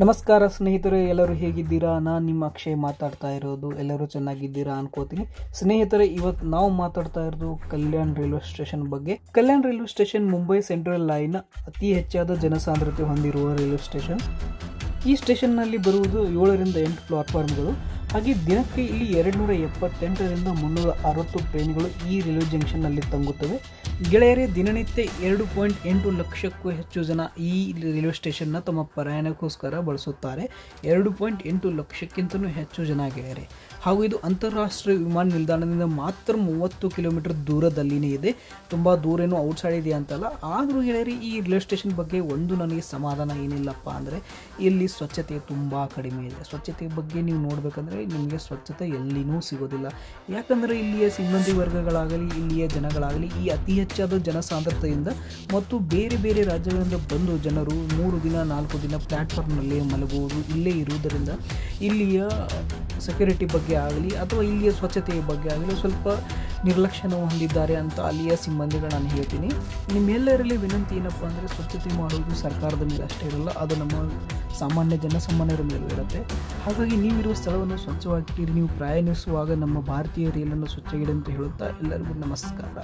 ನಮಸ್ಕಾರ ಸ್ನೇಹಿತರೆ, ಎಲ್ಲರೂ ಹೇಗಿದ್ದೀರಾ? ನಾನು ನಿಮ್ಮ ಅಕ್ಷಯ್ ಮಾತಾಡ್ತಾ ಇರೋದು. ಎಲ್ಲರೂ ಚೆನ್ನಾಗಿದ್ದೀರಾ ಅನ್ಕೋತೀನಿ. ಸ್ನೇಹಿತರೆ, ಇವತ್ತು ನಾವು ಮಾತಾಡ್ತಾ ಇರೋದು ಕಲ್ಯಾಣ್ ರೈಲ್ವೆ ಸ್ಟೇಷನ್ ಬಗ್ಗೆ. Kalyan railway station Mumbai central ಲೈನ್ನ ಅತಿ ಹೆಚ್ಚಾದ ಜನಸಾಂದ್ರತೆ ಹೊಂದಿರುವ ರೈಲ್ವೆ ಸ್ಟೇಷನ್. ಈ ಸ್ಟೇಷನ್ನಲ್ಲಿ ಬರುವುದು 7 ರಿಂದ 8 ಪ್ಲಾಟ್ಫಾರ್ಮ್ಗಳು. ಹಾಗೆ ದಿನಕ್ಕೆ ಇಲ್ಲಿ 278 ರಿಂದ 360 ಟ್ರೈನ್ಗಳು ಈ ರೈಲ್ವೆ ಜಂಕ್ಷನ್ನಲ್ಲಿ ತಂಗುತ್ತವೆ. ಗೆಳೆಯರೇ, ದಿನನಿತ್ಯ 2.8 ಲಕ್ಷಕ್ಕೂ ಹೆಚ್ಚು ಜನ ಈ ರೈಲ್ವೆ ಸ್ಟೇಷನ್ನ ತಮ್ಮ ಪ್ರಯಾಣಕ್ಕೋಸ್ಕರ ಬಳಸುತ್ತಾರೆ. 2.8 ಲಕ್ಷಕ್ಕಿಂತಲೂ ಹೆಚ್ಚು ಜನ ಗೆಳೆಯರೇ. ಹಾಗೂ ಇದು ಅಂತಾರಾಷ್ಟ್ರೀಯ ವಿಮಾನ ನಿಲ್ದಾಣದಿಂದ ಮಾತ್ರ 30 ಕಿಲೋಮೀಟರ್ ದೂರದಲ್ಲಿನೇ ಇದೆ. ತುಂಬ ದೂರ ಏನೂ ಔಟ್ಸೈಡ್ ಇದೆ ಅಂತಲ್ಲ. ಆದರೂ ಗೆಳೆಯರಿ, ಈ ರೈಲ್ವೆ ಸ್ಟೇಷನ್ ಬಗ್ಗೆ ಒಂದು ನನಗೆ ಸಮಾಧಾನ ಏನಿಲ್ಲಪ್ಪ ಅಂದರೆ ಇಲ್ಲಿ ಸ್ವಚ್ಛತೆ ತುಂಬ ಕಡಿಮೆ ಇದೆ. ಸ್ವಚ್ಛತೆ ಬಗ್ಗೆ ನೀವು ನೋಡಬೇಕಂದ್ರೆ ನಿಮಗೆ ಸ್ವಚ್ಛತೆ ಎಲ್ಲಿನೂ ಸಿಗೋದಿಲ್ಲ. ಯಾಕಂದರೆ ಇಲ್ಲಿಯ ಸಿಬ್ಬಂದಿ ವರ್ಗಗಳಾಗಲಿ ಇಲ್ಲಿಯ ಜನಗಳಾಗಲಿ ಈ ಅತಿ ಹೆಚ್ಚಾದ ಜನಸಾಂದ್ರತೆಯಿಂದ ಮತ್ತು ಬೇರೆ ಬೇರೆ ರಾಜ್ಯಗಳಿಂದ ಬಂದು ಜನರು 3 ದಿನ 4 ದಿನ ಪ್ಲ್ಯಾಟ್ಫಾರ್ಮ್ನಲ್ಲಿ ಮಲಗುವುದು ಇಲ್ಲೇ ಇರುವುದರಿಂದ ಇಲ್ಲಿಯ ಸೆಕ್ಯೂರಿಟಿ ಬಗ್ಗೆ ಆಗಲಿ ಅಥವಾ ಇಲ್ಲಿಯ ಸ್ವಚ್ಛತೆಯ ಬಗ್ಗೆ ಆಗಲಿ ಸ್ವಲ್ಪ ನಿರ್ಲಕ್ಷ್ಯನ ಹೊಂದಿದ್ದಾರೆ ಅಂತ ಅಲ್ಲಿಯ ಸಿಬ್ಬಂದಿಗಳು ನಾನು ಹೇಳ್ತೀನಿ. ನಿಮ್ಮೆಲ್ಲರಲ್ಲಿ ವಿನಂತಿ ಏನಪ್ಪ ಅಂದರೆ ಸ್ವಚ್ಛತೆ ಮಾಡುವುದು ಸರ್ಕಾರದ ಮೇಲೆ ಅಷ್ಟೇ ಇರಲ್ಲ, ಅದು ನಮ್ಮ ಸಾಮಾನ್ಯ ಜನಸಾಮಾನ್ಯರ ಮೇಲೂ ಇರುತ್ತೆ. ಹಾಗಾಗಿ ನೀವಿರುವ ಸ್ಥಳವನ್ನು ಸ್ವಚ್ಛವಾಗಿಟ್ಟಿರಿ. ನೀವು ಪ್ರಯಾಣಿಸುವಾಗ ನಮ್ಮ ಭಾರತೀಯ ರೈಲನ್ನು ಸ್ವಚ್ಛಗಿಡಿ ಅಂತ ಹೇಳುತ್ತಾ ಎಲ್ಲರಿಗೂ ನಮಸ್ಕಾರ.